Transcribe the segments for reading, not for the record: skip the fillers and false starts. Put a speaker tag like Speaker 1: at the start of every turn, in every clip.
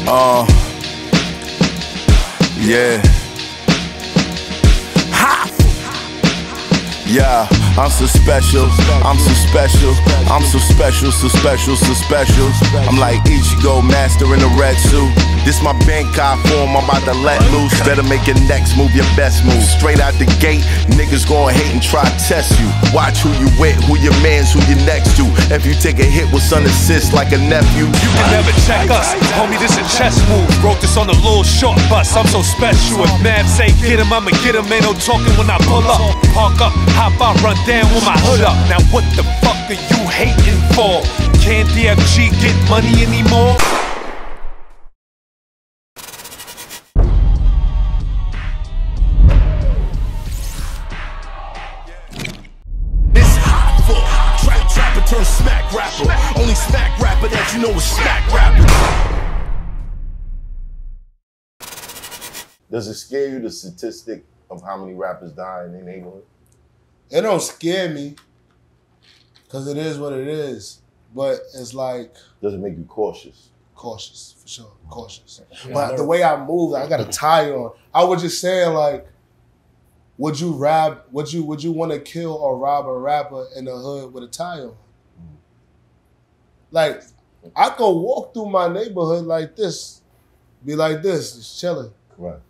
Speaker 1: Yeah. Ha! Yeah, I'm so special, I'm so special, I'm so special, so special, so special. I'm like Ichigo, master in a red suit. This my Bankai form, I'm about to let loose. Better make your next move your best move. Straight out the gate, niggas gon' hate and try to test you. Watch who you with, who your mans, who you next to. If you take a hit with son assist like a nephew,
Speaker 2: you can never check us, homie, this a chess move. Wrote this on a little short bus, I'm so special. If Mav say get him, I'ma get him. Ain't no talking when I pull up. Park up, hop out, run down with my hood up. Now what the fuck are you hating for? Can't DFG get money anymore?
Speaker 1: Turn smack rapper. Only smack rapper that you know is smack rapper. Does it scare you, the statistic of how many rappers die in their neighborhood?
Speaker 3: It don't scare me, because it is what it is. But it's like...
Speaker 1: Does it make you cautious?
Speaker 3: Cautious, for sure. Cautious. Yeah, but the way I move, I got a tie on. I was just saying, like, would you want to kill or rob a rapper in the hood with a tie on? Like, I could walk through my neighborhood like this, be like this, just chilling.
Speaker 1: Right.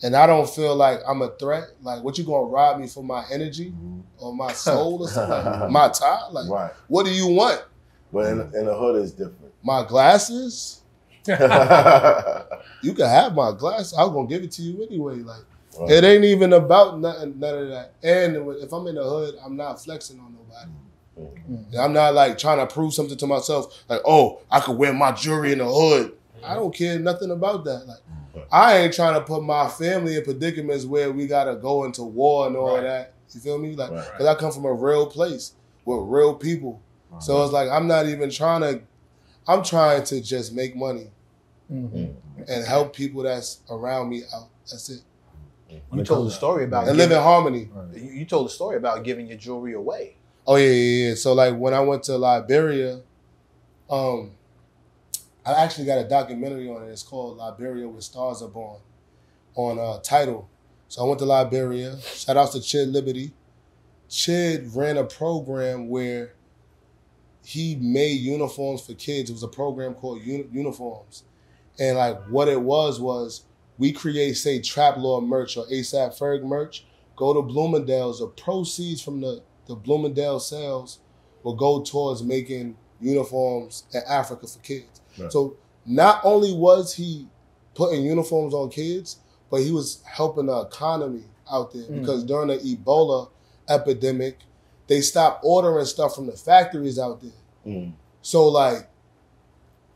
Speaker 3: And I don't feel like I'm a threat. Like, what you gonna rob me for my energy or my soul or something? Like, my tie? Like, right. What do you want?
Speaker 1: But in the hood, it's different.
Speaker 3: My glasses? You can have my glasses. I'm gonna give it to you anyway. Like, right. It ain't even about none of that. And if I'm in the hood, I'm not flexing on nobody. I'm not like trying to prove something to myself, like, oh, I could wear my jewelry in the hood. I don't care nothing about that. Like, I ain't trying to put my family in predicaments where we gotta go into war and all of that. You feel me? Like, because I come from a real place with real people. So it's like, I'm not even trying to, I'm trying to just make money and help people that's around me out. That's it.
Speaker 4: You told a story about
Speaker 3: and live in harmony.
Speaker 4: You told a story about giving your jewelry away.
Speaker 3: Oh, yeah. So, like, when I went to Liberia, I actually got a documentary on it. It's called Liberia Where Stars Are Born on Tidal. So I went to Liberia. Shout out to Chid Liberty. Chid ran a program where he made uniforms for kids. It was a program called Uniforms. And, like, what it was we create, say, Trap Law merch or ASAP Ferg merch, go to Bloomingdale's. The proceeds from the Bloomingdale sales will go towards making uniforms in Africa for kids. Right. So not only was he putting uniforms on kids, but he was helping the economy out there because during the Ebola epidemic, they stopped ordering stuff from the factories out there. So like,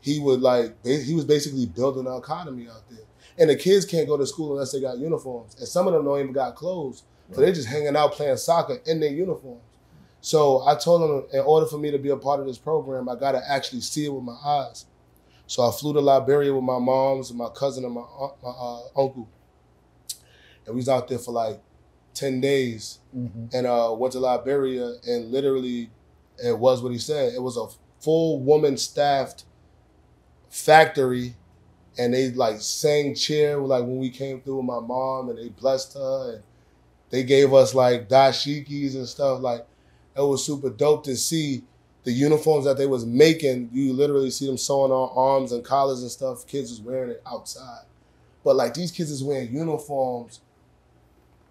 Speaker 3: he was basically building the economy out there. And the kids can't go to school unless they got uniforms. And some of them don't even got clothes. So they're just hanging out playing soccer in their uniforms. So I told them, in order for me to be a part of this program, I got to actually see it with my eyes. So I flew to Liberia with my moms and my cousin and my uncle. And we was out there for like 10 days and went to Liberia, and literally it was what he said. It was a full woman staffed factory, and they like sang cheer like when we came through with my mom, and they blessed her, and they gave us like dashikis and stuff. Like, it was super dope to see the uniforms that they was making. You literally see them sewing on arms and collars and stuff. Kids was wearing it outside. But like, these kids is wearing uniforms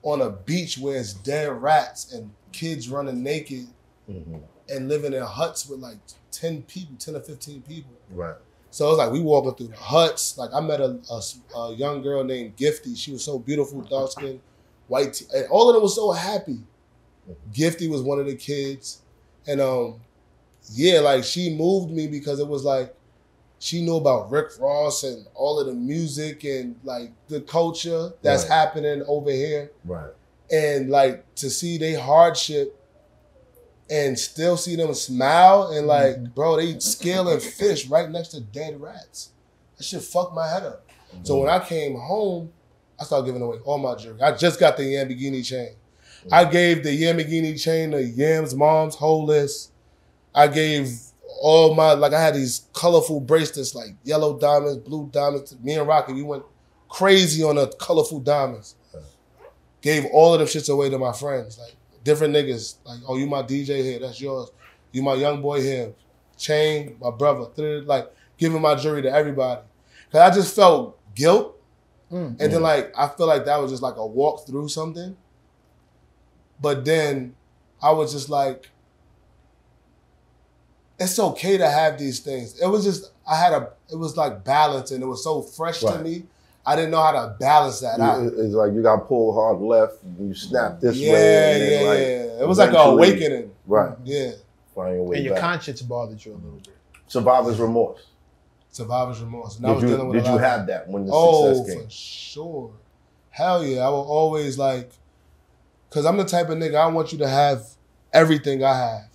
Speaker 3: on a beach where it's dead rats and kids running naked and living in huts with like 10 people, 10 or 15 people.
Speaker 1: Right.
Speaker 3: So it was like we walking through the huts. Like, I met a young girl named Gifty. She was so beautiful, dark skin, white, and all of them was so happy. Gifty was one of the kids. And yeah, like, she moved me because it was like, she knew about Rick Ross and all of the music and like the culture that's happening over here.
Speaker 1: Right.
Speaker 3: And like, to see their hardship and still see them smile and like, bro, they scaling fish right next to dead rats. That shit fucked my head up. So when I came home, I started giving away all my jewelry. I just got the Yambagini chain. I gave the Yambagini chain to Yam's mom's whole list. I gave all my, like I had these colorful bracelets, like yellow diamonds, blue diamonds. Me and Rocky, we went crazy on the colorful diamonds. Gave all of them shits away to my friends, like different niggas. Like, oh, you my DJ here, that's yours. You my young boy here. Chain, my brother. Like, giving my jewelry to everybody. Cause I just felt guilt. And then like, I feel like that was just like a walk through something. But then I was just like, it's okay to have these things. It was just, it was like balance, and it was so fresh to me. I didn't know how to balance that out.
Speaker 5: It's like you got pulled hard left, and you snap this way.
Speaker 3: Yeah. It was like an awakening.
Speaker 5: Right.
Speaker 3: Yeah.
Speaker 5: Find your way
Speaker 4: And your
Speaker 5: back.
Speaker 4: conscience bothered you a little bit.
Speaker 5: Survivor's remorse.
Speaker 3: Survivor's remorse. And
Speaker 5: Did you have that when the success came?
Speaker 3: For sure. Hell yeah. I will always like, because I'm the type of nigga, I want you to have everything I have.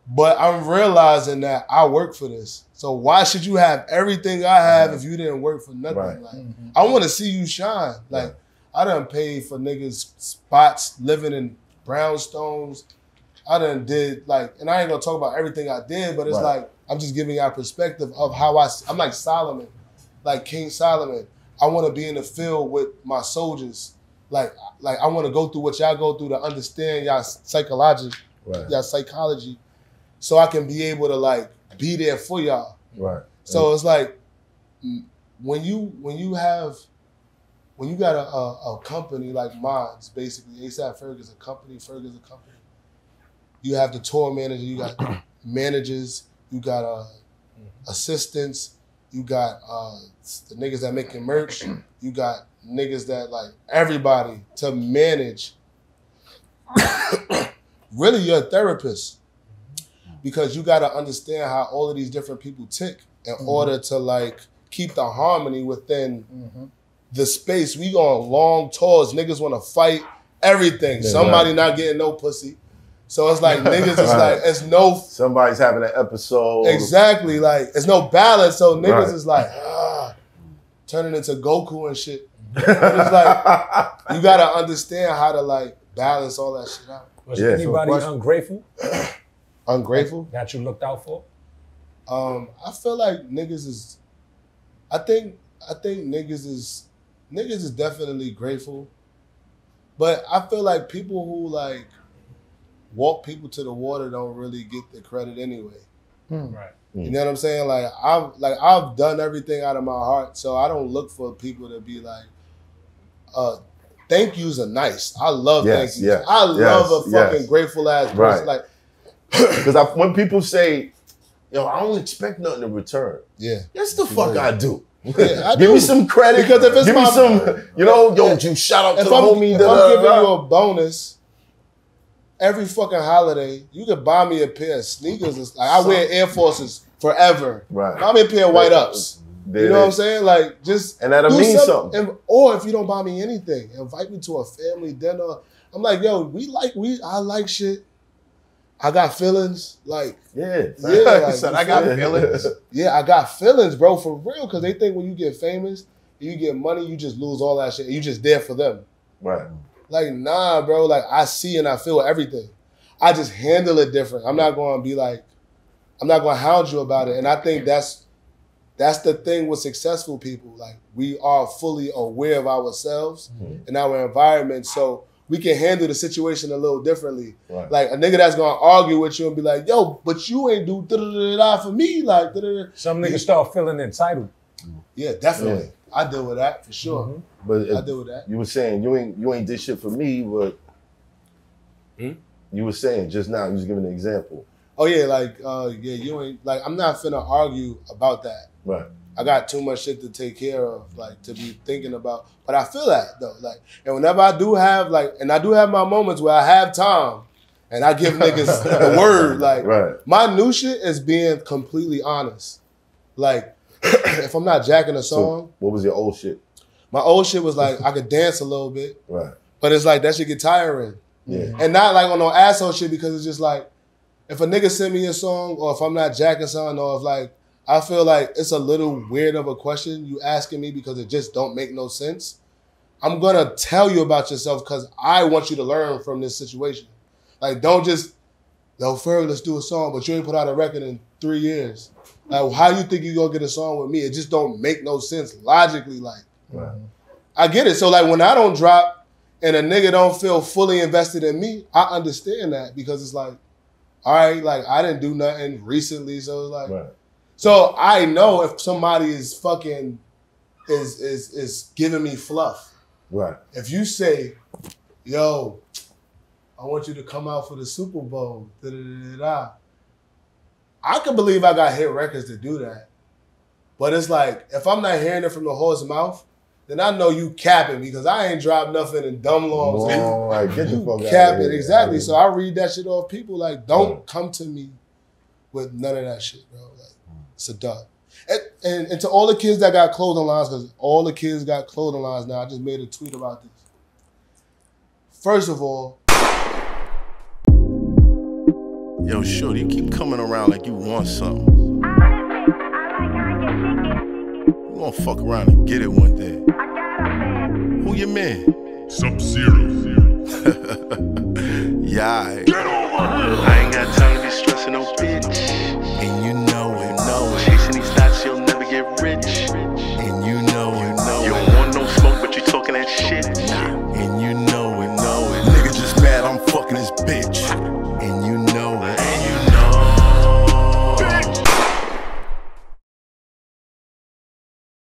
Speaker 3: But I'm realizing that I work for this. So why should you have everything I have if you didn't work for nothing?
Speaker 5: Right.
Speaker 3: Like, I want to see you shine. Like, I done paid for niggas spots living in brownstones. I done did, like, and I ain't gonna talk about everything I did, but it's like, I'm just giving y'all perspective of how I'm like Solomon, like King Solomon. I want to be in the field with my soldiers. Like I want to go through what y'all go through to understand y'all psychology, y'all psychology, so I can be able to like be there for y'all.
Speaker 5: Right.
Speaker 3: So it's like when you got a company like mine's, basically ASAP Ferg is a company, Ferg is a company. You have the tour manager, you got managers, you got assistants, you got the niggas that making merch, you got niggas that like everybody to manage. Really, you're a therapist because you got to understand how all of these different people tick in order to like keep the harmony within the space. We go on long tours, niggas want to fight everything. Somebody not getting no pussy. So it's like niggas is like, it's no...
Speaker 5: Somebody's having an episode.
Speaker 3: Exactly, like, it's no balance, so niggas is like, turning into Goku and shit. But it's like, you gotta understand how to like balance all that shit out.
Speaker 6: Was anybody ungrateful?
Speaker 3: Ungrateful?
Speaker 6: That you looked out for?
Speaker 3: I feel like niggas is, I think niggas is definitely grateful. But I feel like people who like walk people to the water don't really get the credit anyway.
Speaker 6: Right.
Speaker 3: You know what I'm saying? Like I've done everything out of my heart, so I don't look for people to be like, thank yous are nice. I love thank yous. I love a fucking grateful ass person. Like,
Speaker 5: because when people say, yo, I don't expect nothing in return.
Speaker 3: Yeah.
Speaker 5: That's the fuck I do.
Speaker 3: Yeah, I
Speaker 5: Give
Speaker 3: do.
Speaker 5: me some credit.
Speaker 3: Because if it's
Speaker 5: give me some, you know, you shout out to the homie.
Speaker 3: If I'm giving you a bonus every fucking holiday, you could buy me a pair of sneakers. Like, I wear Air Forces forever.
Speaker 5: Right.
Speaker 3: Buy me a pair of white ups. You know what I'm saying? Like, just
Speaker 5: and that'll mean something.
Speaker 3: Or if you don't buy me anything, invite me to a family dinner. I'm like, yo, I like shit. I got feelings. Like, like,
Speaker 4: son, I got feelings.
Speaker 3: Yeah, I got feelings, bro, for real. Because they think when you get famous, you get money, you just lose all that shit. You just there for them.
Speaker 5: Right.
Speaker 3: Like, nah, bro. Like, I see and I feel everything. I just handle it different. I'm not going to be like, I'm not going to hound you about it. And I think that's the thing with successful people. Like, we are fully aware of ourselves and our environment, so we can handle the situation a little differently.
Speaker 5: Right.
Speaker 3: Like, a nigga that's going to argue with you and be like, yo, but you ain't do da-da-da-da for me. Like, da-da-da.
Speaker 6: Some niggas start feeling entitled.
Speaker 3: Yeah, definitely. Yeah. I deal with that for sure.
Speaker 5: But
Speaker 3: I deal with that.
Speaker 5: You were saying you ain't did shit for me, but you were saying just now, you was giving an example.
Speaker 3: Oh yeah, like you ain't like, I'm not finna argue about that.
Speaker 5: Right.
Speaker 3: I got too much shit to take care of, like, to be thinking about. But I feel that though. Like, and whenever I do have and I do have my moments where I have time and I give niggas the word, like my new shit is being completely honest. Like, if I'm not jacking a song.
Speaker 5: So what was your old shit?
Speaker 3: My old shit was like, I could dance a little bit.
Speaker 5: Right.
Speaker 3: But it's like, that shit get tiring.
Speaker 5: Yeah.
Speaker 3: And not like on no asshole shit, because it's just like, if a nigga send me a song, or if I'm not jacking something, or if like, I feel like it's a little weird of a question you asking me because it just don't make no sense, I'm gonna tell you about yourself because I want you to learn from this situation. Like, don't just yo, Ferg, let's do a song, but you ain't put out a record in 3 years. Like, how you think you gonna get a song with me? It just don't make no sense logically. Like, I get it. So like when I don't drop and a nigga don't feel fully invested in me, I understand that because it's like, all right, like I didn't do nothing recently, so it's like, so I know if somebody is fucking is giving me fluff.
Speaker 5: Right.
Speaker 3: If you say, yo, I want you to come out for the Super Bowl, da-da-da-da-da. I can believe I got hit records to do that. But it's like, if I'm not hearing it from the horse's mouth, then I know you capping because I ain't dropped nothing in dumb long.
Speaker 5: Oh, like, get the fuck out
Speaker 3: capping,
Speaker 5: of here.
Speaker 3: exactly. So I read that shit off people. Like, don't come to me with none of that shit, bro. Like, it's a dud. And to all the kids that got clothing lines, because all the kids got clothing lines now, I just made a tweet about this. First of all,
Speaker 1: Yo, shorty, you keep coming around like you want something. You gonna fuck around and get it one day. Who your man?
Speaker 7: Sub-Zero.
Speaker 1: Yeah.